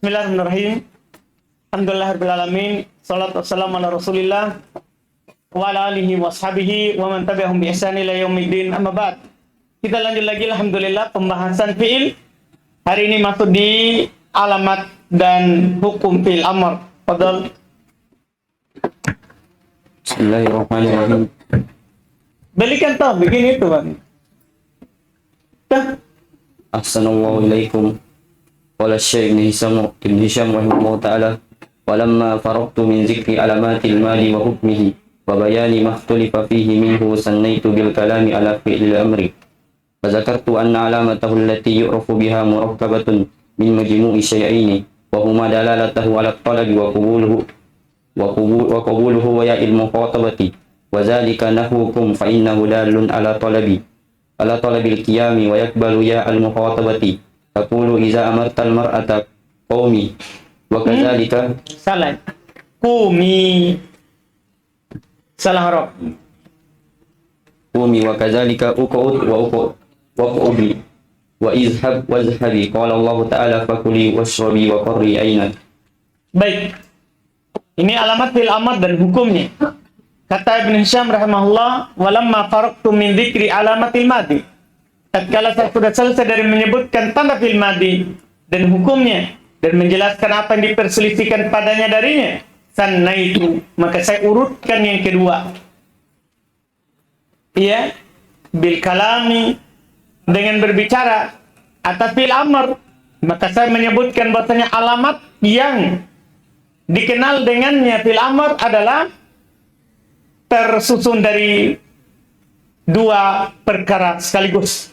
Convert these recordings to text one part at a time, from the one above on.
Bismillahirrahmanirrahim. Alhamdulillahirabbil alamin. Shalatu wassalamu ala Rasulillah wa ala alihi washabihi wa man tabi'ahum bi ihsan ila yaumiddin. Amma ba'd. Kita lanjut lagi alhamdulillah pembahasan fiil. Hari ini masuk di alamat dan hukum fiil amr. Fadhal. Bismillahirrahmanirrahim. Balikan tau begini itu, Bang. Tah. Ahsanallahu ilaikum. Qala Syekh Ibn Hisham rahimahullah ta'ala, walamma faraqtu min zikri alamatil mali wa hukmihi wa bayani ma ikhtalafa fihi minhu sannaitu bil kalami ala fi'lil amri fa zakartu anna alamatahu allati yu'rafu biha murakkabatun min majmu'i syai'aini wa huma dalalatahu ala talabi wa qabuluhu wa ya'il muqatabati wa zalika nahwukum fa innahu dalun ala talabil qiyami wa yakbalu ya al muqatabati taqulu iza amartal mar'ata qawmi wa kadzalika Salah. Qumi. Salah huruf. qumi wa kadzalika uqud wa uqudi wa izhab wazhabi qala Allah ta'ala fakuli washrabi wa qarri aina. Baik. Ini alamat fil amr dan hukumnya. Kata Ibn Hisham rahimahullah, walamma faraqtu min dzikri alamatil madi. Tatkala saya sudah selesai dari menyebutkan tanda fil madi dan hukumnya dan menjelaskan apa yang diperselisihkan padanya darinya, sannaitu, maka saya urutkan yang kedua. Iya, bil kalami, dengan berbicara atas fil amr, maka saya menyebutkan bahwasanya alamat yang dikenal dengannya fil amr adalah tersusun dari dua perkara sekaligus.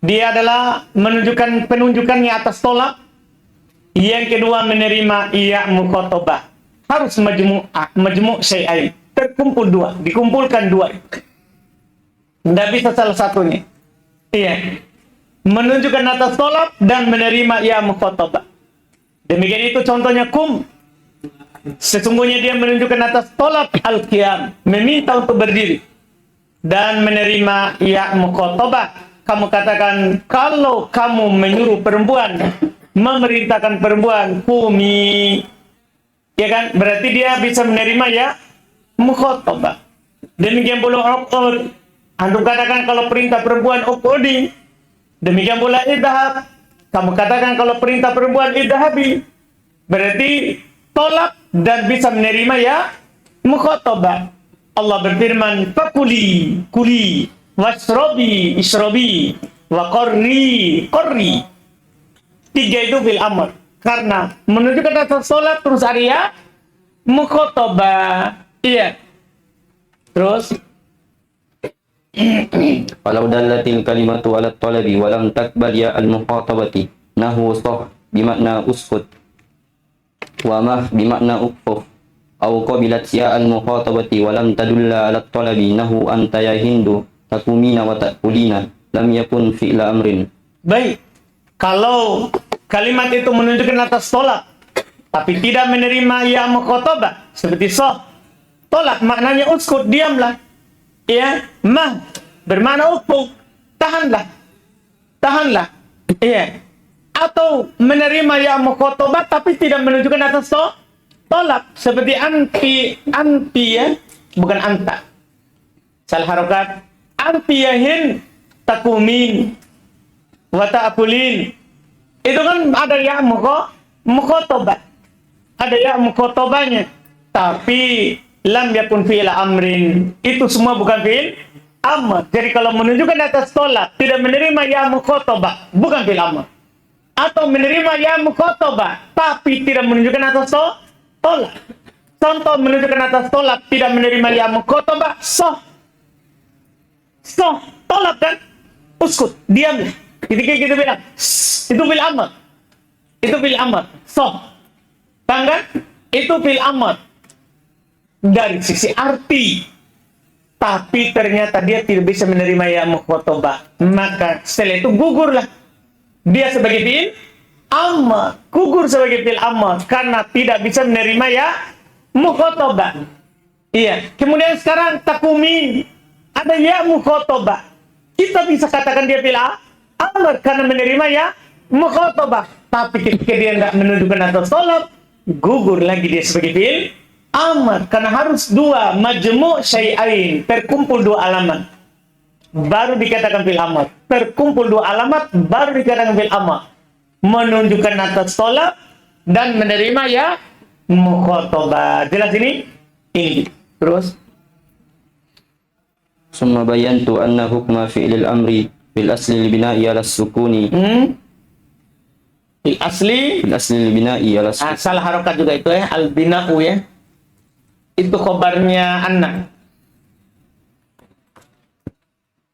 Dia adalah menunjukkan penunjukannya atas tolak. Yang kedua menerima iya mukhatabah. Harus majmu' syai'ain. Terkumpul dua, dikumpulkan dua. Tidak bisa salah satunya. Iya. Menunjukkan atas tolak dan menerima iya mukhatabah. Demikian itu contohnya kum. Sesungguhnya dia menunjukkan atas tolak al-qiyam, meminta untuk berdiri. Dan menerima iya mukhatabah. Kamu katakan, kalau kamu menyuruh perempuan, memerintahkan perempuan, kumi, ya kan? Berarti dia bisa menerima ya mukhatabah. Demikian pula uqud. Antum katakan kalau perintah perempuan uqudi. Demikian pula idhab. Kamu katakan kalau perintah perempuan idhabi. Berarti tolak dan bisa menerima ya mukhatabah. Allah berfirman, fakuli, kuli. Wasrobi, isrobi, wa qarri. Tiga itu fil amr. Karena menunjukkan atas sholat terus Arya mukhatabah. Iya. Terus walau dallatil kalimatu ala talabi wa lam takbal ya al muqatabati nahu sah bimakna uskut wa mah bimakna uqfuf aw qabilat ya al muqatabati wa lam tadulla ala talabi nahu anta ya hindu takumina wa takulina lam yakun fi'la amrin. Baik, kalau kalimat itu menunjukkan atas tolak tapi tidak menerima ya mukhatabah seperti soh, tolak maknanya uskut, diamlah. Ya, mah bermakna ukfuk, tahanlah. Iya. Atau menerima ya mukhatabah tapi tidak menunjukkan atas tolak seperti anti ya, bukan anta. Salah harokat. Antiyahin takumin wa ta'kulin. Itu kan ada ya mukhatabah. Ada ya mukhatabahnya. Tapi lam yakun fi'il amrin. Itu semua bukan fi'il amr. Jadi kalau menunjukkan atas tolak, tidak menerima ya mukhatabah, bukan fi'il amr. Atau menerima ya mukhatabah tapi tidak menunjukkan atas tolak. Contoh menunjukkan atas tolak, tidak menerima ya mukhatabah, tolak kan? Uskut, diam. Ketika kita bilang, itu fil amr. Kan? Itu fil amr. Dari sisi arti. Tapi ternyata dia tidak bisa menerima ya mukhatabah. Maka setelah itu gugurlah. Dia sebagai fi'il amr. Gugur sebagai fi'il amr. Karena tidak bisa menerima ya mukhatabah. Iya. Kemudian sekarang takumin. Ada ya mukhatabah. Kita bisa katakan dia fi'il amr karena menerima ya mukhatabah. tapi ketika dia tidak menunjukkan atas tolak, gugur lagi dia sebagai fi'il amr. Karena harus dua majmu' syai'ain, terkumpul dua alamat, baru dikatakan fi'il amr. Terkumpul dua alamat, baru dikatakan fi'il amr. Menunjukkan atas tolak dan menerima ya mukhatabah. Jelas ini? Ini. Terus? Summa bayantu anna hukma fi'lil amri fil asli lil bina'i ala sukuni. Fil asli. Fil asli lil bina'i ala sukuni. Salah harokat juga itu ya. Al-bina'u ya. Itu khobarnya anna.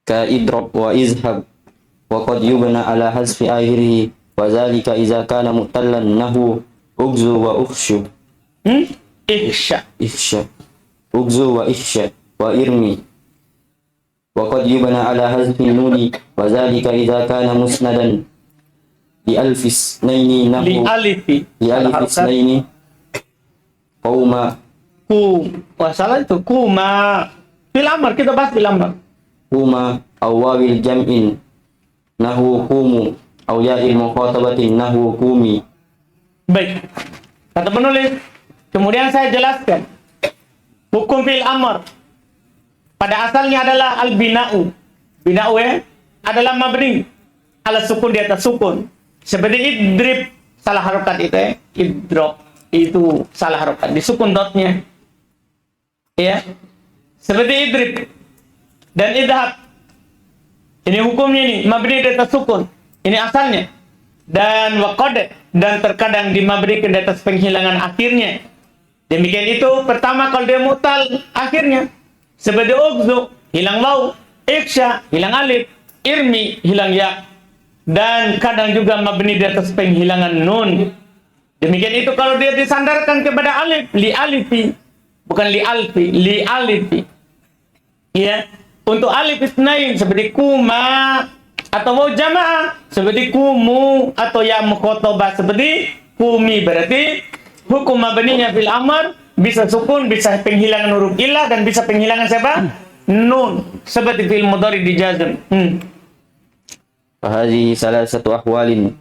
Ka idrob wa izhab wa qad yubna ala hazfi akhirih wa zalika iza kana mutallan nahu ugzu wa ukhshu. Ihsya. Ihsha ugzu wa ihsha wa irmi wa qad yubna ala hazfi nuni wa zalika iza kana musnadan li alfis naini nahu Li alifi. li alfis naini qauma Wah salah itu. Kuma. Fil amr. Kita bahas fil amr. huma aw wawil jam'in nahu kumu aw ya'il mukhatabatin nahu kumi. Baik. Kata penulis. Kemudian saya jelaskan. Hukum fil amr. Pada asalnya adalah al-bina'u. Bina'u ya. Adalah mabni. Ala sukun di atas sukun. Seperti idrib. Salah harokat itu ya. Idrop. Itu salah harokat. Di sukun dotnya. Ya. Seperti idrib. Dan idhab. Ini hukumnya ini. Mabni di atas sukun. Ini asalnya. Dan waqad. Dan terkadang dimabnikan di atas penghilangan akhirnya. Demikian itu. Pertama kalau dia mutal akhirnya. Seperti ugzu. Hilang waw. Iksha. Hilang alif. Irmi. Hilang ya. Dan kadang juga mabni di atas penghilangan nun. Demikian itu kalau dia disandarkan kepada alif. Li alifi. Bukan li alfi. Li alifi. Ya. Untuk alif isnain seperti kuma atau waw jamaah seperti kumu atau ya mukhatabah seperti kumi. Berarti hukum mabninya fil amr bisa sukun, bisa penghilangan huruf illah dan bisa penghilangan siapa? Nun. Seperti fil mudhari di jazm. Fahadhihi salasatu ahwalin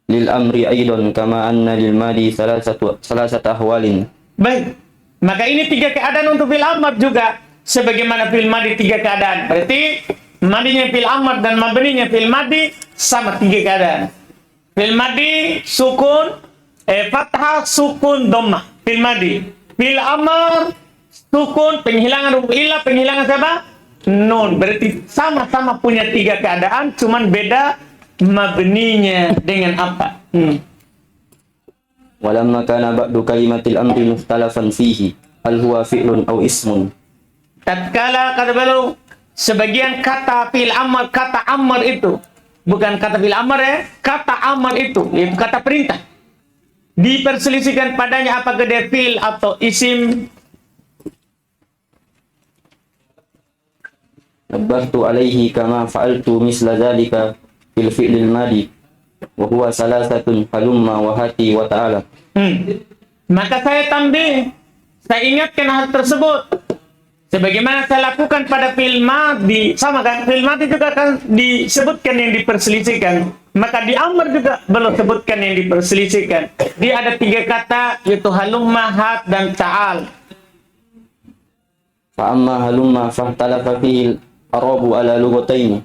lil amri aidan kama anna lil madi salasatu ahwalin. Baik. Maka ini tiga keadaan untuk fil amr juga. Sebagaimana fil madi tiga keadaan. Berarti madinya fil amr dan mabninya fil madi sama tiga keadaan. Fil madi sukun, fathah, sukun, dhammah. Fil madi. Fil amr sukun, penghilangan huruf illah, penghilangan siapa? Nun. Berarti sama-sama punya tiga keadaan, cuman beda mabninya dengan apa? Walamma kana ba'du kalimatil amri mukhtalafan fihi hal huwa fi'lun aw ismun. Tatkala kata beliau sebagian kata fil amr, kata amr itu bukan kata fil amr ya, kata amr itu yaitu kata perintah diperselisihkan padanya apakah dia fil atau isim. Nabbahtu alaihi kama fa'altu misla dhalika fil fi'lil madi wa huwa salasatun halumma wa hati wa ta'ala. Maka saya tambih, saya ingatkan hal tersebut sebagaimana saya lakukan pada fil madi. Sama kan, fil madi juga kan disebutkan yang diperselisihkan, maka di amr juga belum sebutkan yang diperselisihkan. Dia ada tiga kata yaitu halumma, hat dan ta'al. Fa amma halumma fahtalafa fihi al-arabu ala lughatain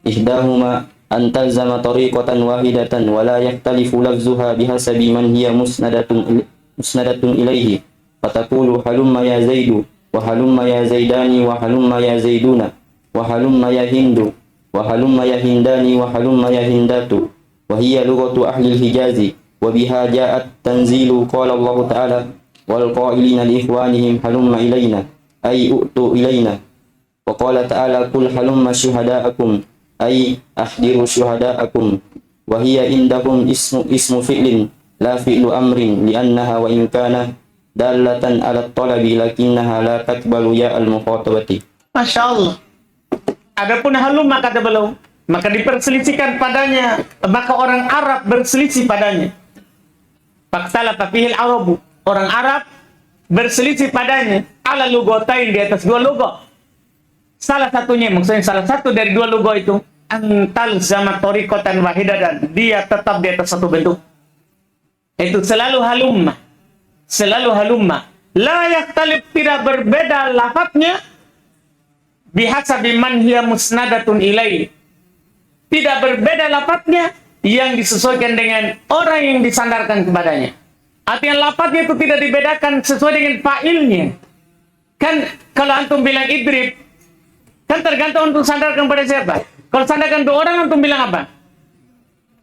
ihdahuma an talzama tariqatan wahidatan wa la yahtalifu lafzuha bihasabi man hiya musnadatun ilaihi fataqulu halumma ya zaidu wa halumma ya zaidani wa halumma ya zaiduna wa halumma ya hindu wa halumma ya hindani wa halumma ya hindatu wa hiya lughatu ahli al-hijazi wa biha ja'at tanzilu qala Allah ta'ala wal qailina li ikhwanihim halumma ilayna ay u'tu ilayna wa qala ta'ala qul halumma syuhada'akum ay ahdiru syuhada'akum wa hiya indahum ismu fi'lin la fi'lu amrin li'annaha wa in kana dalatan ala talabi lakinnaha la takbalu ya al-mukhatabati. Masya Allah. Adapun halumma kata beliau, maka diperselisihkan padanya, maka orang Arab berselisih padanya. Faktala fihil arabu, orang Arab berselisih padanya ala lugotain di atas dua logo. Salah satunya, maksudnya salah satu dari dua logo itu antal zaman tariqatan wahidatan, dia tetap di atas satu bentuk. Itu selalu halumma. Selalu halumma. La yaktalib, tidak berbeda lafadznya bihasabi man hiya musnadatun ilai. Tidak berbeda lafadznya yang disesuaikan dengan orang yang disandarkan kepadanya. Artinya lafadznya itu tidak dibedakan sesuai dengan fa'ilnya. Kan kalau antum bilang idrib, kan tergantung untuk sandarkan pada siapa. Kalau sandarkan dua orang, antum bilang apa?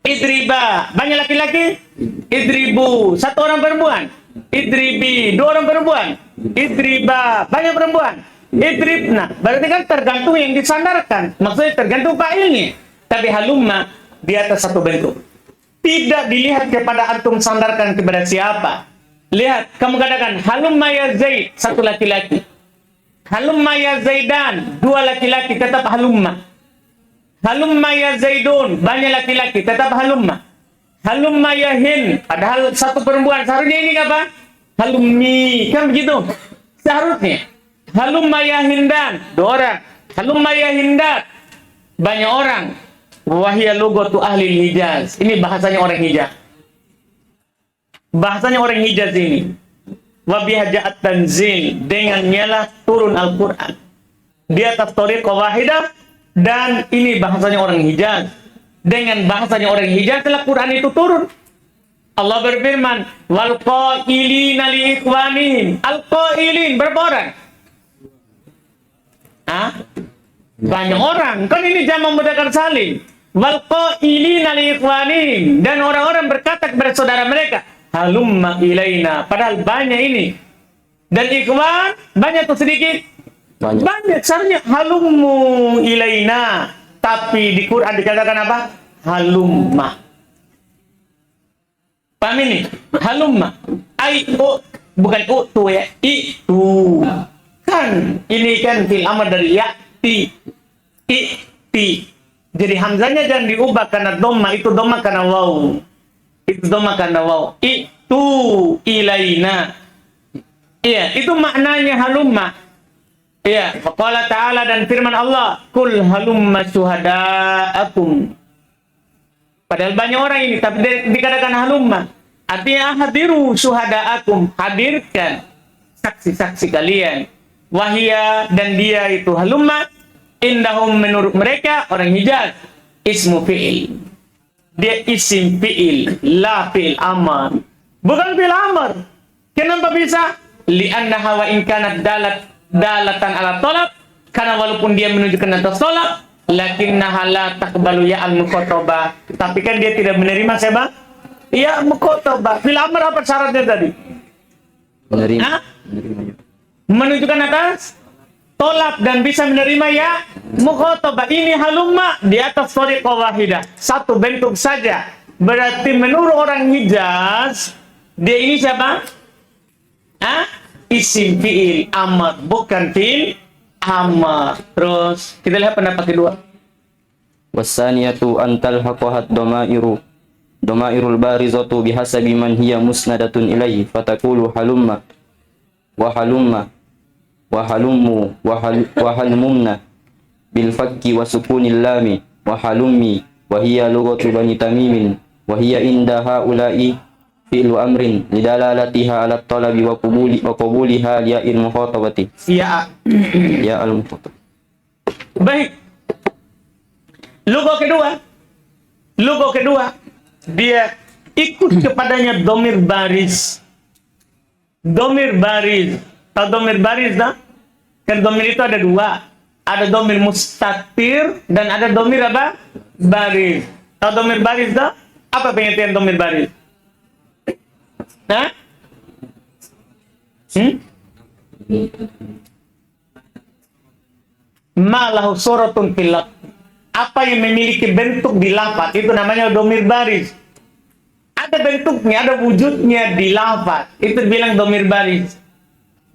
Idriba, banyak laki-laki. Idribu, satu orang perempuan. Idribi, dua orang perempuan. Idriba, banyak perempuan. Idribna, berarti kan tergantung yang disandarkan. Maksudnya tergantung fa'ilnya. Tapi halumma di atas satu bentuk. Tidak dilihat kepada antum sandarkan kepada siapa. Lihat, kamu katakan halumma ya Zaid, satu laki-laki. Halumma ya Zaidan, dua laki-laki, tetap halumma. Halumma ya Zaidun, banyak laki-laki, tetap halumma. Halumma ya Hind, padahal satu perempuan, seharusnya ini apa? Halummi, kan begitu? Seharusnya. Halumma ya Hindan, dua orang. Halumma ya Hindat, banyak orang. Wahia lugatu ahli Hijaz, ini bahasanya orang Hijaz. Bahasanya orang Hijaz ini. Wabihaja'at tanzil, dengannya lah turun Al-Quran. Di atas tariqah wahidah, dan ini bahasanya orang Hijaz. Dengan bahasanya orang Hijaz, Al-Quran itu turun. Allah berfirman, wal qailina li ikhwanihim. Al-qailin, berapa orang? Hah? Banyak orang. Kan ini jamak mudzakkar salim. Wal qailina li ikhwanihim, dan orang-orang berkata kepada saudara mereka, halumma ilaina, padahal banyak ini. Dan ikhwan banyak atau sedikit? Banyak. Seharusnya halummu ilaina, tapi di Quran dikatakan apa? Halumma. Paham ini? Halumma. Bukan tu ya. Itu. Kan ini kan fil amr dari ya'ti. I'ti. Jadi hamzanya jangan diubah karena dhamma, itu dhamma karena waw. Itu dhamma karena waw. Itu ilaina. Iya, itu maknanya halumma. Iya, faqala ta'ala, dan firman Allah, kul halumma syuhada'akum. Padahal banyak orang ini, tapi dikatakan halumma. Artinya hadiru syuhada'akum, hadirkan saksi-saksi kalian. Wahia, dan dia itu halumma, indahum, menurut mereka orang Hijaz, ismu fi'il. Dia isim fi'il, la fi'il amar. Bukan fi'il amar. Kenapa bisa? Li'annaha wa in kanat dalatan ala tolab, karena walaupun dia menunjukkan atas tolab, lakinnaha la taqbalu ya al-muqatabah. Tapi kan dia tidak menerima siapa? Ya muqatabah. Fi'il amar apa syaratnya tadi? Menerima. Menunjukkan atas tolak dan bisa menerima ya muqatabah. Ini halumma di atas tariqah wahidah, satu bentuk saja. Berarti menurut orang Hijaz, dia ini siapa? Isim fi'il amar, bukan fi'il amar. Terus kita lihat pendapat kedua. Wasaniyatu antal haqahat domairul barizatu bihasabi man hiya musnadatun ilaihi fatakulu halumma wa halumma wa halummu wa halmumna bil fakki wa sukunil lami wa halummi wa hiya lughatu bani tamimin wa hiya inda haula'i fi'lu amrin lidalalatiha ala talabi wa qabuliha liya'il mukhatabati. Ya. Ya al-mukhatab. Baik. Logo kedua, dia ikut kepadanya domir baris. Domir baris. Tahu domir baris dah? Kan domir itu ada dua. Ada domir mustatir dan ada domir apa? Baris. Tahu domir baris dah? Apa pengertian domir baris? Nah? Malahu suratun fil lafz. Apa yang memiliki bentuk di lafaz itu namanya domir baris. Ada bentuknya, ada wujudnya di lafaz, itu bilang domir baris.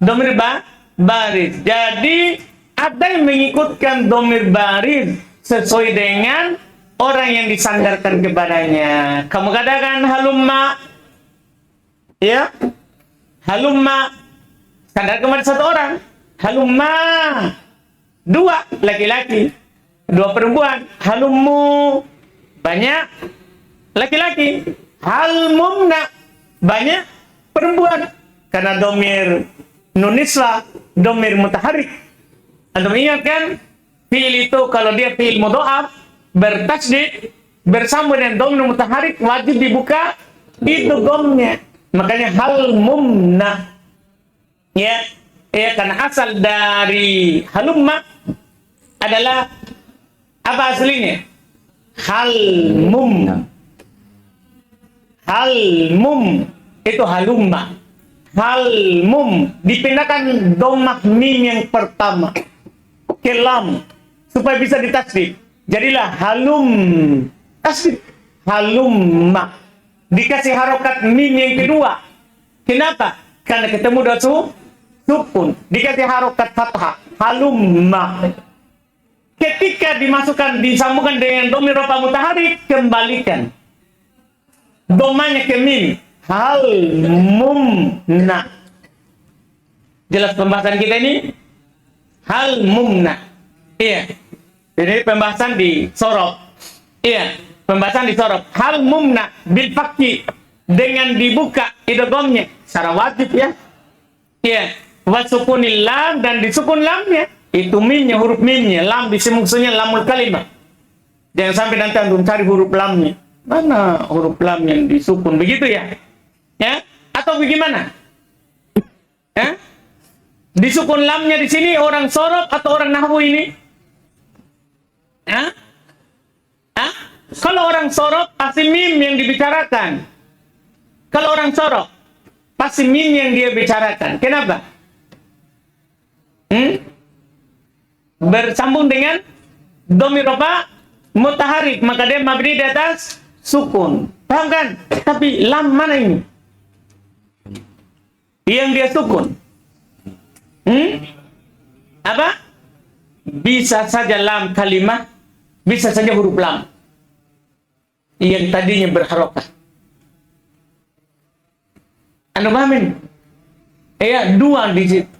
Domir baris. Jadi ada yang mengikutkan domir baris sesuai dengan orang yang disandarkan kepadanya. Kamu katakan halumma, ya, halumma, sandar kepada satu orang. Halumma, dua laki-laki. dua perempuan. Halummu banyak laki-laki. Halmumna banyak perempuan. Karena domir nuniswa, domir mutaharik. Antum ingat kan? Fiil itu kalau dia fiil mudha'af bertasydid bersambung dengan domir mutaharik wajib dibuka itu gomnya. Makanya halmumna. Ya, karena asal dari halumma adalah apa aslinya? Halmum. Halmum itu halumma. Halmum dipindahkan dhammah mim yang pertama ke lam supaya bisa ditasydid. Jadilah halum. Tasydid halumma. Dikasih harokat mim yang kedua. Kenapa? Karena ketemu dengan sukun. Dikasih harokat fathah. Halumma. Ketika dimasukkan, disambungkan dengan dhamir rafa mutaharik, kembalikan domanya ke mim. Halmumna. Jelas pembahasan kita ini? Halmumna. Iya. Jadi pembahasan di sorof. Iya. Pembahasan di sorof. Halmumna bil fakki. Dengan dibuka idghamnya secara wajib ya. Iya. Wasukunil lam dan disukun lamnya. Itu mimnya, huruf mimnya. Lam disemungsunya lamul kalimah. Jangan sampai nanti antum cari huruf lamnya. Mana huruf lam yang disukun? Begitu ya? Ya? Atau bagaimana? Ya? Disukun lamnya di sini orang sorof atau orang nahwu ini? Ya? Hah? Kalau orang sorof pasti mim yang dibicarakan. Kalau orang sorof pasti mim yang dia bicarakan. Kenapa? Bersambung dengan dhamir rafa mutaharik, maka dia mabni di atas sukun. Paham kan? Tapi lam mana ini? Yang dia sukun. Apa? Bisa saja lam kalimat, bisa saja huruf lam yang tadinya berharokat. Anda pahamin? Ya, dua di situ.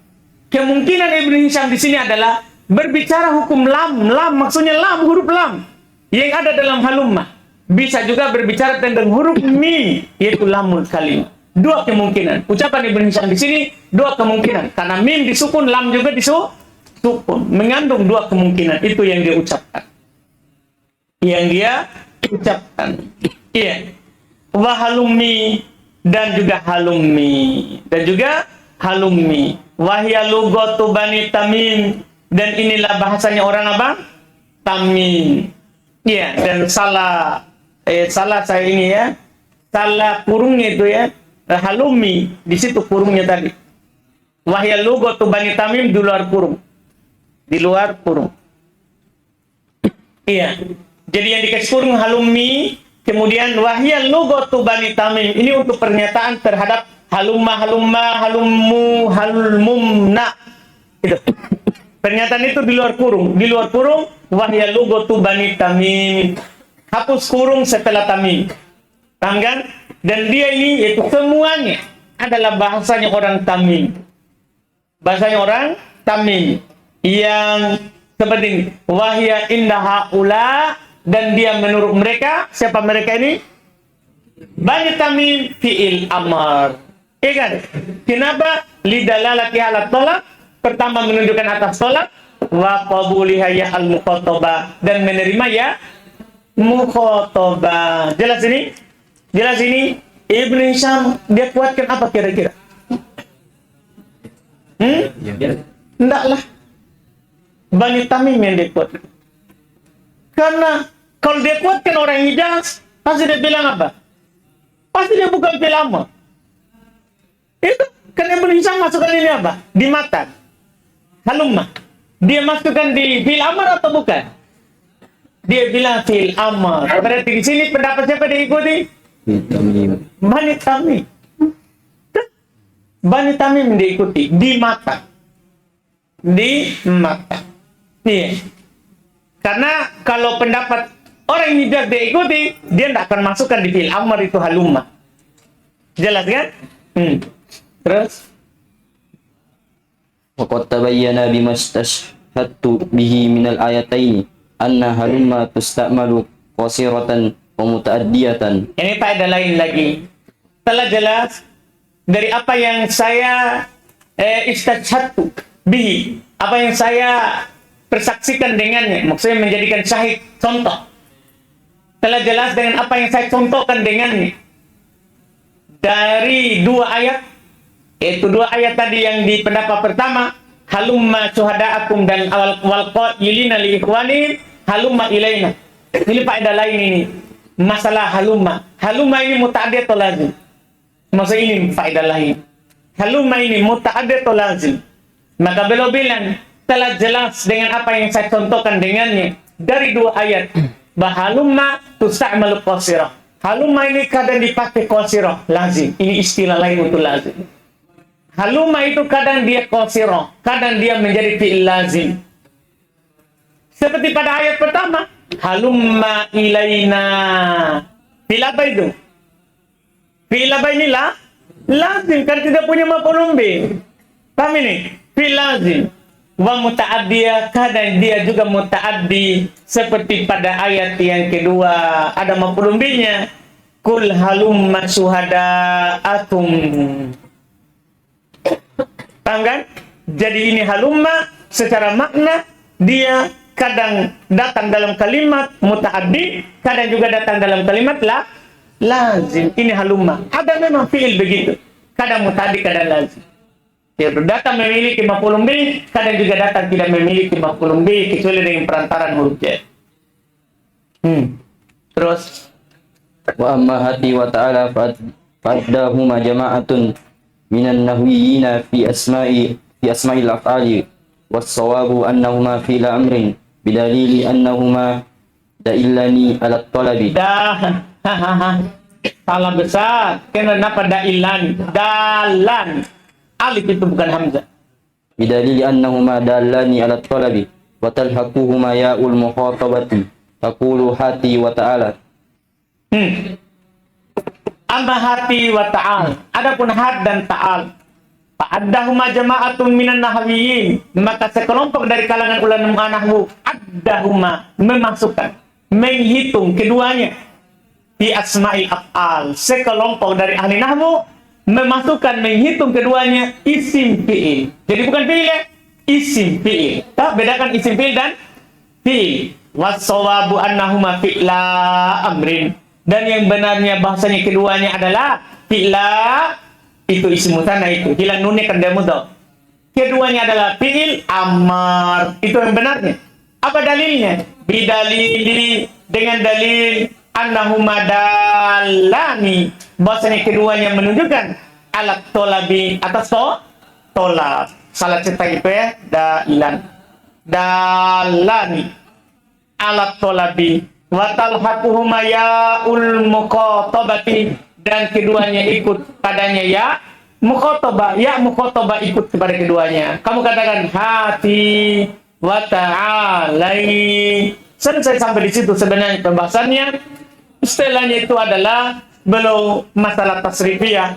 Kemungkinan Ibnu Hisham di sini adalah berbicara hukum lam. Lam maksudnya lam, huruf lam yang ada dalam halumma. Bisa juga berbicara tentang huruf mim, yaitu lamul kalim. Dua kemungkinan. Ucapan Ibnu Hisham di sini dua kemungkinan. Karena mim disukun, lam juga disukun. Mengandung dua kemungkinan. Itu yang dia ucapkan. Yang dia ucapkan. Iya. Wa halummi dan juga halummi. Dan juga halummi. Wahya lugatu bani Tamim. Dan inilah bahasanya orang apa? Tamim. Iya. Dan salah saya ini ya. Salah kurungnya itu ya. Halummi. Di situ kurungnya tadi. Wahya lugatu bani Tamim di luar kurung. Di luar kurung. Iya. Jadi yang dikasih kurung halummi. Kemudian wahya lugatu bani Tamim. Ini untuk pernyataan terhadap halumma, halummu, halmumna. Itu. Pernyataan itu di luar kurung. Di luar kurung, wahya lugatu bani Tamim. Hapus kurung setelah Tamim. Paham kan? Dan dia ini, yaitu semuanya adalah bahasanya orang Tamim. Bahasanya orang Tamim. Yang seperti ini. Wahya indaha ula. Dan dia menurut mereka, siapa mereka ini? Bani Tamim fi'il amar. Iya kan? Kenapa? Lidalalati ala tolak. Pertama menunjukkan atas tolak. Wa qabuliha ya al-muqotoba. Dan menerima ya muqotoba. Jelas ini? Jelas ini? Ibnu Hisham dia kuatkan apa kira-kira? Enggak lah. Bani Tamim yang dia kuatkan. Karena kalau dia kuatkan orang Hijaz, pasti dia bilang apa? Pasti dia bukan fi'il amr. Itu kan Ibnu Hisham masukkan ini apa? Di mata. Halumma. Dia masukkan di fi'il amr atau bukan? Dia bilang fi'il amr. Berarti di sini pendapat siapa diikuti? Bani Tamim. Bani Tamim diikuti di mata. Di mata. Iya. Karena kalau pendapat orang Hijaz diikuti, dia tidak akan masukkan di fi'il amr itu halumma. Jelas kan? Terus? Waqad tabayyana bima istashhadtu bihi minal ayataini anna halumma tusta'malu qasiratan wa muta'addiyatan. Ini faedah lain lagi. Telah jelas dari apa yang saya istadhatu bihi, apa yang saya persaksikan dengannya, maksudnya menjadikan syahid, contoh. Telah jelas dengan apa yang saya contohkan dengannya. Dari dua ayat, yaitu dua ayat tadi yang di pendapat pertama, halumma syuhada'akum dan wal qailina li ikhwanihim halumma ilaina. Ini faedah lain ini. Masalah halumma. Halumma ini muta'addi atau lazim? Maksud ini faedah lain. Halumma ini muta'addi atau lazim? Maka beliau bilang telah jelas dengan apa yang saya contohkan dengannya dari dua ayat. Bahalumma tusta'malu qasirah. Halumma ini kadang dipakai qasirah, lazim. Ini istilah lain untuk lazim. Halumma itu kadang dia qasirah, kadang dia menjadi fi'il lazim. Seperti pada ayat pertama, halumma ilaina. Fi'il apa itu? Fi'il apa inilah? Lazim, kan tidak punya maf'ul bih. Paham ini? Fi'il lazim. Wa muta'addiyah, kadang dia juga muta'addi seperti pada ayat yang kedua ada maf'ul bihnya. Kul halumma syuhada'akum. Paham kan? Jadi ini halumma secara makna dia kadang datang dalam kalimat muta'addi, kadang juga datang dalam kalimat lazim. Ini halumma. Ada memang fi'il begitu. Kadang muta'addi, kadang lazim. Datang memiliki maf'ul bih, kadang juga datang tidak memiliki maf'ul bih kecuali dengan perantaran huruf jar. Terus Wa amma hati wa ta'ala fa'addahuma jama'atun minan nahwiyina fi asma'il af'ali was-sawabu annahuma fi amrin bidalili annahuma da'illani ala talabi. Salah besar. Kenapa da'ilan? Dalan. Alif itu bukan hamzah. Bidalili annahuma dallani ala talabi wa talhaquhuma ya'ul mukhatabati taqulu hati wa ta'ala. Amma hati wa ta'al. Adapun had dan ta'al, fa'addahuma jama'atun minan nahwiyin, maka sekelompok dari kalangan ulama nahwu addahuma memasukkan, menghitung keduanya fi asma'il af'al. Sekelompok dari ahli nahwu memasukkan, menghitung keduanya isim fi'il. Jadi bukan fi'il ya, isim fi'il. Tak bedakan isim fi'il dan fi'il. Was-shawabu annahuma fi'la amrin. Dan yang benarnya bahasanya keduanya adalah fi'la, itu isim musanna itu. Hilang nunnya kan dia mudhaf. Keduanya adalah fi'il amar. Itu yang benarnya. Apa dalilnya? Bidalili, dengan dalil annahuma dalani, bahasanya keduanya menunjukkan alat tolabi, atas tolab. Salah cetak itu ya, dalani alat tolabi wa talhaquhuma ya'ul muqatabati, dan keduanya ikut padanya ya muqatabah, ya muqatabah ikut kepada keduanya. Kamu katakan hati wa ta'alai. Selesai sampai di situ sebenarnya pembahasannya. Istilahnya itu adalah belum masalah tasrifiyah.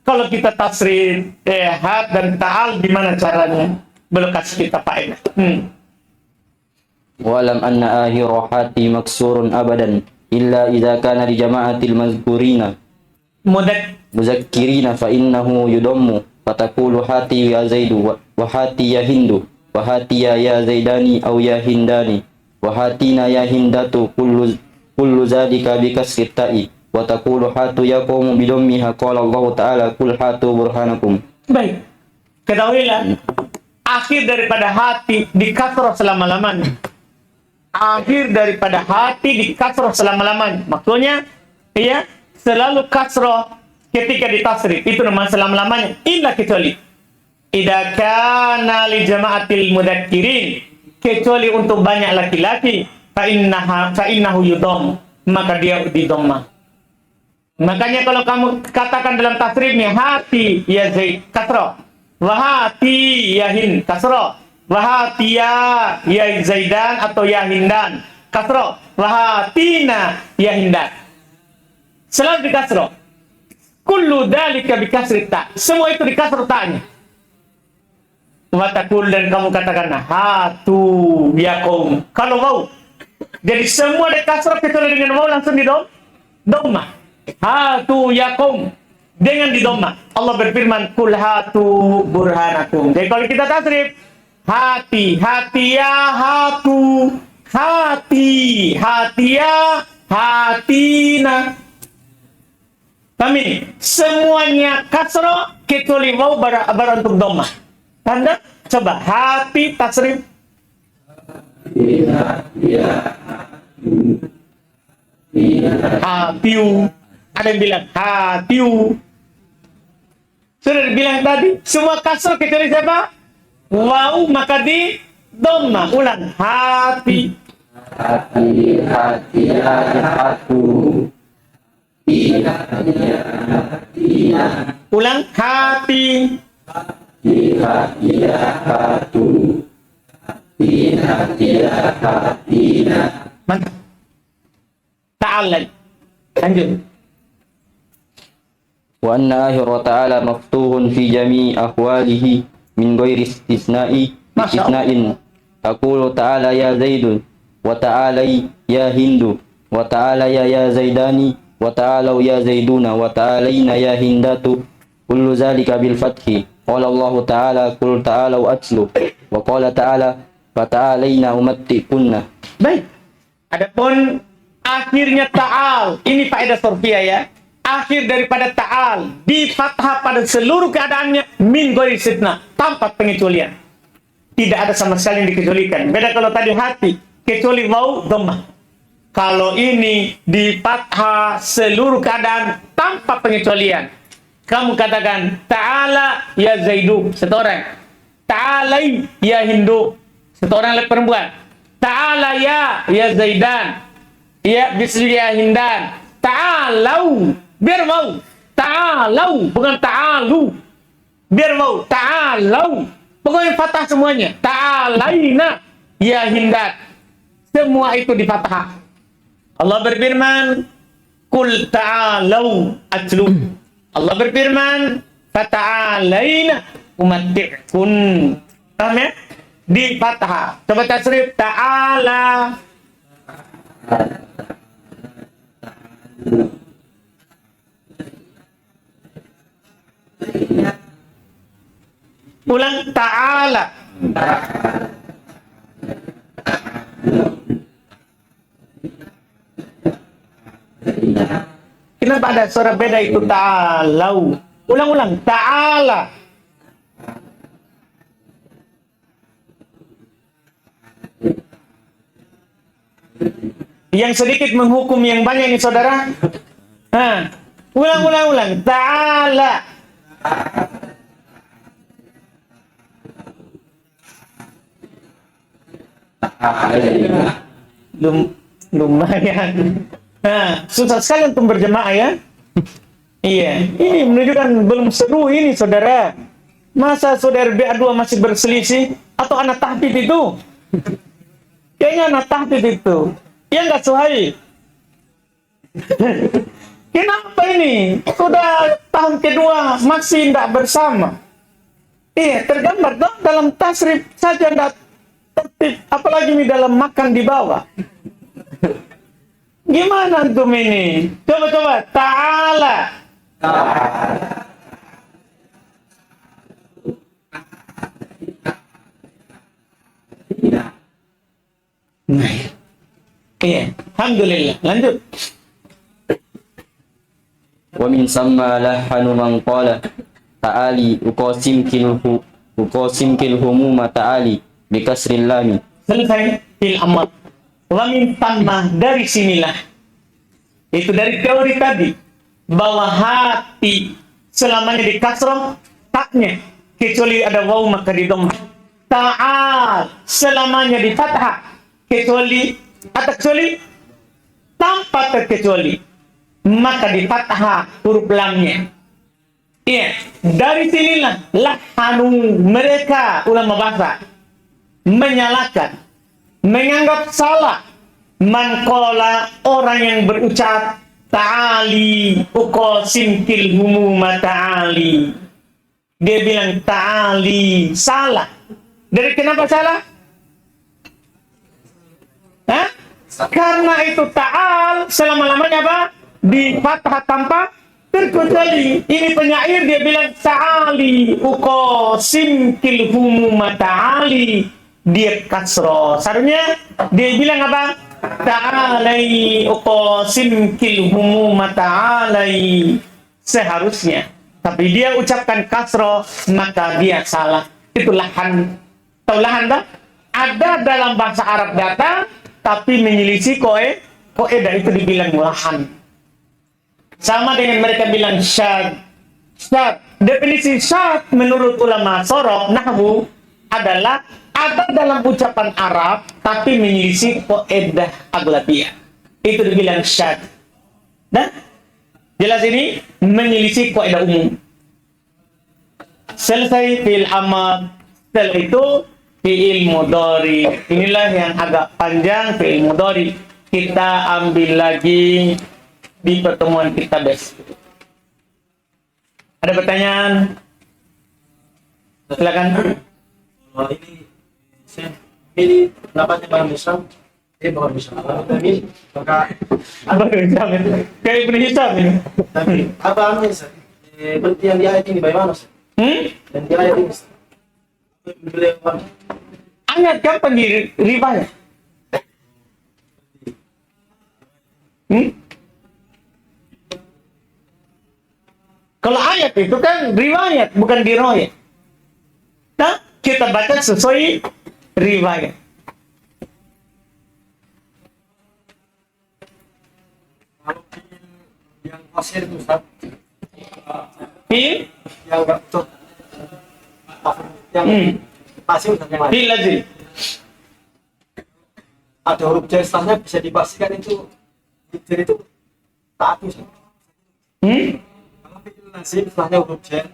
Kalau kita tasrif had dan ta'al gimana caranya? Belum kasih kita faedah. Wa alam anna akhira hati maksurun abadan illa idza kana li jama'atil mazkurina muzakkirina fa innahu yudammu fataqulu hati ya zaidu wa hati ya hindu wa hati ya zaidani aw ya hindani wa hatina ya hindatu kullu zalika bikasri ta'i wa taqulu hatu yaqumu bidammiha qala Allah ta'ala kul hatu burhanakum. Baik, ketahuilah akhir daripada hati di kasrah selama-lamanya. Akhir daripada hati di kasrah selama-lamanya. Maksudnya ya selalu kasrah ketika ditasrif, itu namanya selama-lamanya, illa kecuali idza kana li jama'atil mudzakirin, kecuali untuk banyak laki-laki, fa innahu yudham, maka dia di dhammah. Makanya kalau kamu katakan dalam tasrifnya hati ya Zaid kasrah, wa hati ya Hind kasrah, wa hati ya Zaidan atau ya Hindan kasrah, wa hatina ya Hindan, selalu di kasrah. Kullu dzalika bi kasri ta, semua itu di kasrah ta'nya. Watakul dan kamu katakan hatu ya kaum. Kalau wau, jadi semua ada kasrah kecuali dengan wau langsung di dhamma. Hatu ya kaum dengan di dhamma. Allah berfirman kul hatu burhanakum. Jadi kalau kita tasrif hati, ya hatu, hati ya hatina. Kami semuanya kasrah kecuali wau bar untuk dhamma. Tanda coba hati tasrif hatiu. Ada yang bilang hatiu. Sudah dibilang tadi semua kasrah kecuali siapa? Wau, maka di dhamma. Ulang hati hatu. Ulang hati mantap. Ta'ala. Lanjut. Wa anna akhira ta'ala maftuhun fi jami'i ahwalihi min ghairi istisna'in. Taqulu ta'ala ya Zaidun wa ta'ala ya Hindu wa ta'ala ya Zaidani wa ta'ala ya Zaiduna wa ta'alaina ya Hindatu. Kullu zalika bil fathi. Qala Allah Ta'ala qul ta'alu atlu wa qala ta'ala fata'alaina umattikunna. Baik. Adapun akhirnya ta'al, ini faedah sorfiyah ya. Akhir daripada ta'al di fathah pada seluruh keadaannya min ghairi istitsna, tanpa pengecualian. Tidak ada sama sekali yang dikecualikan. Beda kalau tadi hati kecuali wau dhammah. Kalau ini di fathah seluruh keadaan tanpa pengecualian. Kamu katakan ta'ala ya Zaidu, satu orang. Ta'alai ya Hindu, satu orang lagi perempuan. Ta'ala ya Zaidan, ya bisri ya Hindan. Ta'alau, biar mau. Ta'alau, bukan ta'alu. Biar mau, ta'alau. Pokoknya fathah semuanya. Ta'alaina ya Hindan. Semua itu di fathah. Allah berfirman, Qul ta'alau atlu. Allah berfirman, fata'alaina umatti'kun. Paham ya? Di fathah. Coba tasrif ta'ala. Ulang ta'ala. Kenapa ada suara beda itu ta'alau? Ulang-ulang ta'ala. Yang sedikit menghukum yang banyak ini saudara. Ulang ta'ala. Lumayan. Susah sekali untuk berjemaah ya. Iya, ini menunjukkan belum seru ini saudara. Masa saudara BA2 masih berselisih atau anak tahfidz itu? Kayaknya anak tahfidz itu. Ya enggak Suhaib? Kenapa ini? Sudah tahun kedua masih tidak bersama. Iya, tergambar dong dalam tasrif saja tidak tertib, apalagi ini dalam makan di bawah. Gimana antum ini? Coba ta'ala. Nah, iya, alhamdulillah. Lanjut. Wa min samma lahanu man qala ta'ali uqasim kilhumuma ta'ali bi kasril lam. Selesai fil amal. Wa min tamah, dari sinilah. Itu dari teori tadi bahwa hati selamanya di kasrah taknya kecuali ada waw maka di dhammah. Ta'al selamanya di fathah kecuali tanpa terkecuali maka di fathah huruf lamnya. Iya, dari sinilah lahanu mereka ulama bahasa menyalahkan, menganggap salah manqala orang yang berucap ta'ali uqasim kilhumuma ta'ali. Dia bilang ta'ali salah. Dari kenapa salah? Hah? Karena itu ta'al selama-lamanya apa? Di fathah tanpa terkecuali. Ini penyair dia bilang ta'ali uqasim kilhumuma ta'ali, dia kasro. Seharusnya dia bilang apa? Ta'alai uqasim kilhumuma ta'alai. Seharusnya. Tapi dia ucapkan kasro, maka dia salah. Itu lahan. Tahu lahan tak? Ada dalam bahasa Arab datang, tapi menyelisih koedah itu dibilang lahan. Sama dengan mereka bilang syad. Syad. Definisi syad menurut ulama sorok nahwu adalah ada dalam ucapan Arab, tapi menyelisih koedah aglabiyah. Itu dibilang syad. Nah, jelas ini menyelisih kaidah umum. Selesai fi'il amr, setelah itu fi'il mudhari. Inilah yang agak panjang fi'il mudhari. Kita ambil lagi di pertemuan kita besok. Ada pertanyaan? Silakan. Ini saya pilih pendapatnya Bang Hisam. Bukan bisa. Tapi maka Apa yang kayak Ibnu Hisam ini? tapi apa namanya Ustaz? Berarti yang di ayat ini bagaimana Ustaz? Dan di ayat ini Ustaz. Beliau apa? Ayat kapan di riwayat? Kalau ayat itu kan riwayat, bukan diroyat. Nah, kita baca sesuai riwayat. Kalau yang pasir itu Ustaz, Fil yang enggak cocok. Yang pasir Ustaz yang mana? fil lazim. Ada huruf jar setelahnya bisa dipastikan itu huruf jar itu taat Ustaz. Kalau fi'il lazim setelahnya huruf jar,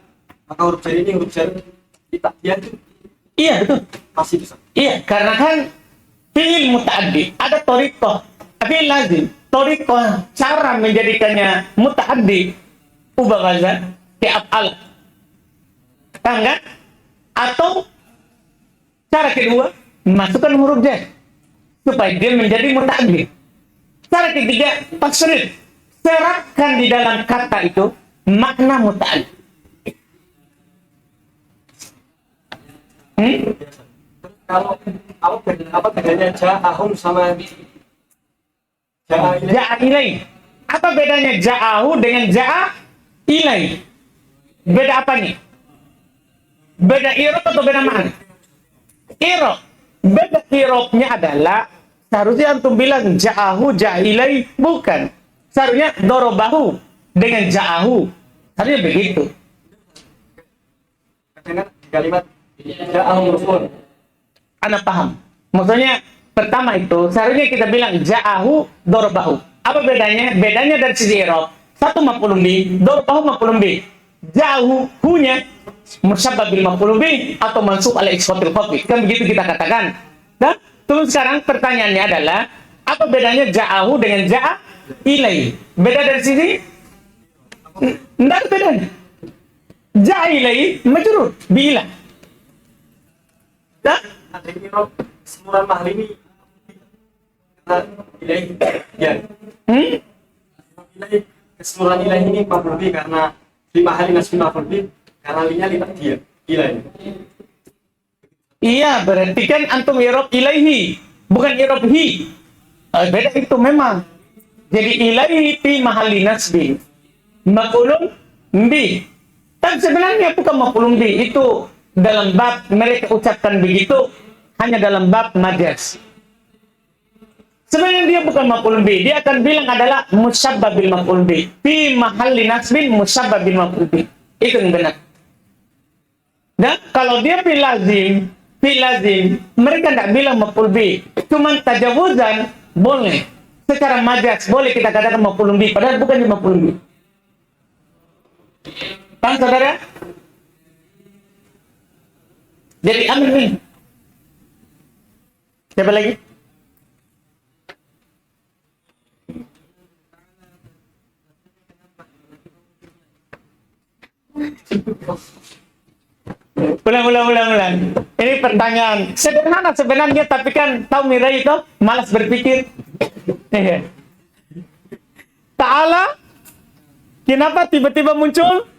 maka huruf jar ini huruf jar kita dia itu Iya, betul. pasti Ustaz. Iya, karena kan fi'il muta'addi ada thariqah. Fi'il lazim, thariqah cara menjadikannya muta'addi ubah bahasa ke af'al. Paham kan? Atau cara kedua, masukkan huruf jar supaya dia menjadi muta'addi. Cara ketiga, tasrif. Serapkan di dalam kata itu makna muta'addi. Kalau apa bedanya ja'ahum sama ja'a ilaih? Ja'a ilai. Apa bedanya ja'ahu dengan ja'a ilai? Beda apanya? Beda irob atau beda mana? Irob. Beda irobnya adalah seharusnya antum bilang ja'ahu ja'a ilai, bukan. Seharusnya dorobahu dengan ja'ahu. Seharusnya begitu. Kadang di kalimat ja'ahum rasul. Anda paham? Maksudnya pertama itu seharusnya kita bilang ja'ahu dorobahu. Apa bedanya? Bedanya dari sisi irob. Satu maf'ulun bi, dorobahu maf'ulun bi. Ja'ahu hunya musyabbah bil maf'ulun bi atau mansub ala isqatil khafif. Kan begitu kita katakan. Dan terus sekarang pertanyaannya adalah apa bedanya ja'ahu dengan ja'a ilai? Beda dari sisi? Tidak ada bedanya. Ja'a ilai majrur bi ilah. Dan Ada ini rob semuran mahal ini karena ilaih ya. Ilaih kesemuran ilaih ini maf'ul bi karena fi mahali nasbi maf'ul bi karena linya lipat dia ilaih. iya, berarti kan antum irob ilaihi, bukan irob hi. Beda itu memang. Jadi ilaihi fi mahalli nasbi. Maf'ulun bi. Tapi sebenarnya bukan maf'ulun bi. Itu dalam bab mereka ucapkan begitu hanya dalam bab majas. Sebenarnya dia bukan maf'ulun bi. Dia akan bilang adalah musyabbah bil maf'ul bi. Fi mahalli nasbin musyabbah bil maf'ul bi. Itu yang benar. Dan kalau dia fi lazim, mereka tidak bilang maf'ul bi. Cuman tajawuzan boleh. Secara majas boleh kita katakan maf'ul bi, padahal bukan maf'ul bi. Paham saudara? Jadi ambil ini. Siapa lagi? Ulang. Ini pertanyaan sederhana sebenarnya, tapi kan tahu Mirai itu malas berpikir. Iya. Ta'ala, kenapa tiba-tiba muncul?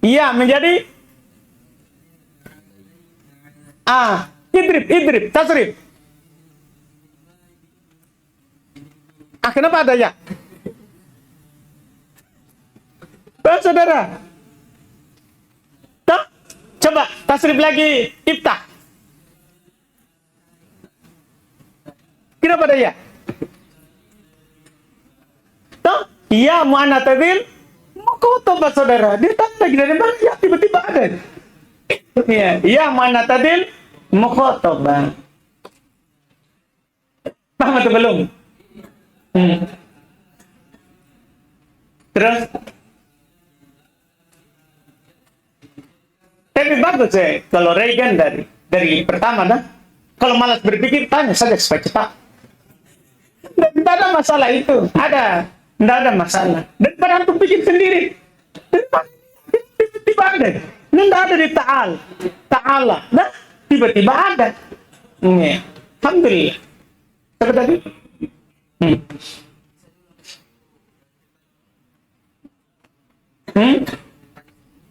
Iya, menjadi idrib, tasrif. Kenapa ada ya? Saudara. Coba tasrif lagi, iftah. Kenapa ada ya? Iya, mu'anatadil mukotoba, saudara. Dia tanya dari mana ya, tiba-tiba ada. Iya, mu'anatadil mukotoba. Paham atau belum? Terus? Tapi bagus ya, kalau Reagan dari pertama dah. Kalau malas berpikir, tanya saja supaya cepat. Tidak ada masalah itu. Tidak ada masalah. Daripada antum pikir sendiri. Tiba-tiba ada. Tidak ada di Ta'ala. Nah, tiba-tiba ada. Alhamdulillah. Apa tadi?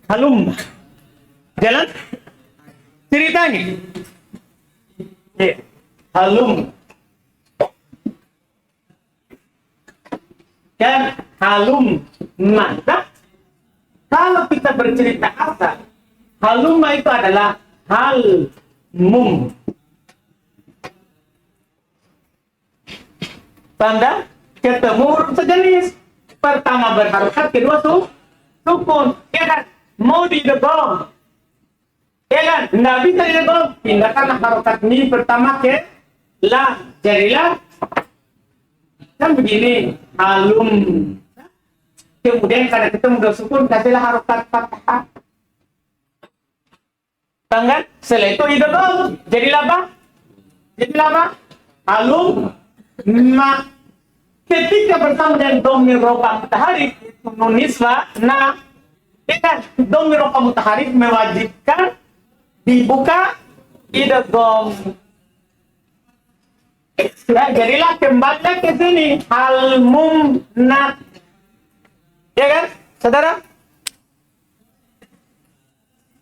Halum. Jalan ceritanya. Halum. Dan halum maka kalau kita bercerita apa? Halumma itu adalah hal mum. Tanda ketemu sejenis. Pertama berharokat, kedua sukun. Ya kan? Mau didegong. Ya kan? Nggak bisa didegong. Pindahkan harokat ini pertama ke la. Jadilah kan begini. Halum. Kemudian kada ketemu dua sukun, kasihlah harokat fathah. Tanggal setelah itu idgham. Jadilah apa? Halum ma. Ketika bersama dengan dhamir rofa mutaharrik itu nun nisbah na. Ya kan? Dhamir rofa mutaharrik mewajibkan dibuka idgham. Nah, jadilah kembali ke sini hal mumnat. Ya kan, saudara?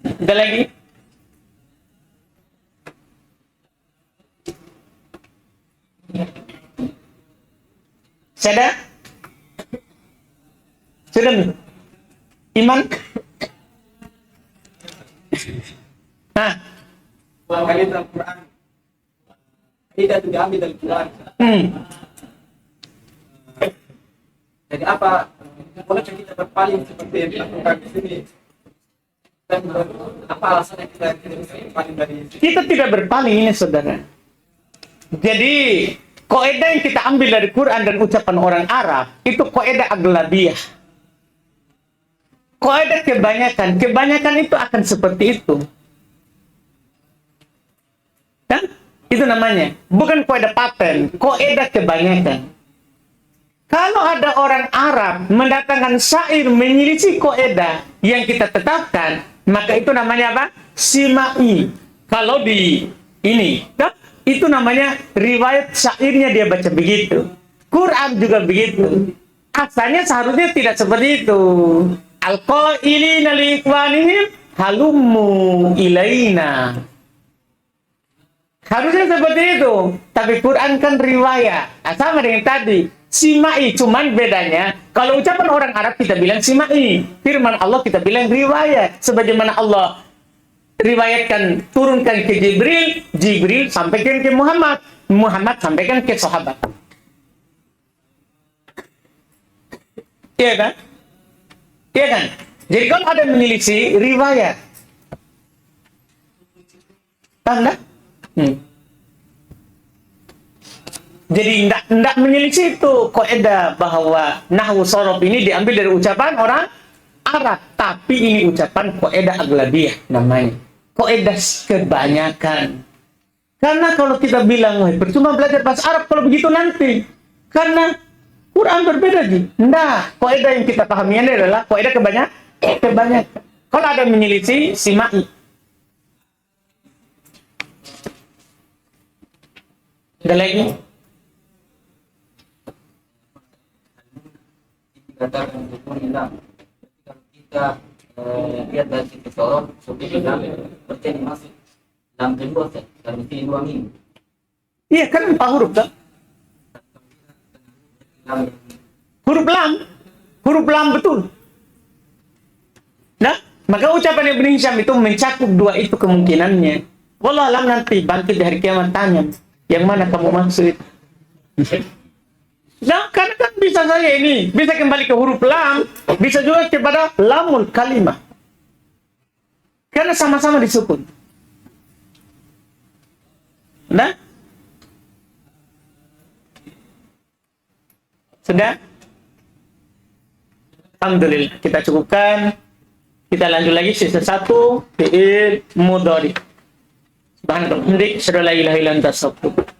Ada lagi? Sudah? Iman? Ulang kali dalam Quran. Tidak diambil dari Quran. Jadi apa? Bolehkah kita berpaling seperti yang dilakukan di sini? Dan apa alasannya kita tidak bisa berpaling dari sini? Kita tidak berpaling ini, saudara. Jadi kaidah yang kita ambil dari Quran dan ucapan orang Arab itu kaidah aglabiyah. Kaidah kebanyakan itu akan seperti itu. Kan? Itu namanya. Bukan kaidah paten, kaidah kebanyakan. Kalau ada orang Arab mendatangkan syair menyelisih kaidah yang kita tetapkan, maka itu namanya apa? Simai. Kalau di ini, kan? Itu namanya riwayat syairnya dia baca begitu. Quran juga begitu. Asalnya seharusnya tidak seperti itu. Al-qailina li ikhwanihim halummu ilaina. Harusnya seperti itu. Tapi Quran kan riwayat. Sama dengan tadi. Simai. Cuman bedanya, kalau ucapan orang Arab kita bilang simai. Firman Allah kita bilang riwayat. Sebagaimana Allah riwayatkan, turunkan ke Jibril, Jibril sampaikan ke Muhammad, Muhammad sampaikan ke sahabat. Iya kan? Iya kan? Jadi kalau ada menyelisih riwayat, tanda? Jadi tidak menyelisih itu kaidah bahwa nahwu sorof ini diambil dari ucapan orang Arab, tapi ini ucapan kaidah aglabiyah namanya. Kaidah kebanyakan. Karena kalau kita bilang, percuma belajar bahasa Arab kalau begitu nanti. Karena Quran berbeda sih. Nah, kaidah yang kita pahami ini adalah kaidah kebanyakan. Kalau ada menyelisih, simai. Ada lagi? Dikatakan dukun hilang. Kalau kita lihat dari sisi sorot, suku hilang, berarti ini masuk dalam kedua set, dan mesti dua minggu. Iya kan 4 huruf kan? Hilang Huruf lam betul. Nah, maka ucapan Ibn Hisham itu mencakup 2 itu kemungkinannya. Wallah alam, nanti bangkit di hari kiamat tanya, yang mana kamu maksud? Nah, karena kan bisa saja ini, bisa kembali ke huruf lam, bisa juga kepada lamul kalimah. Karena sama-sama disukun. Nah, sudah? Alhamdulillah, kita cukupkan. Kita lanjut lagi sisa 1, fi'il mudhari. Subhanallah, asyhadu an la ilaha illa anta, astaghfiruka.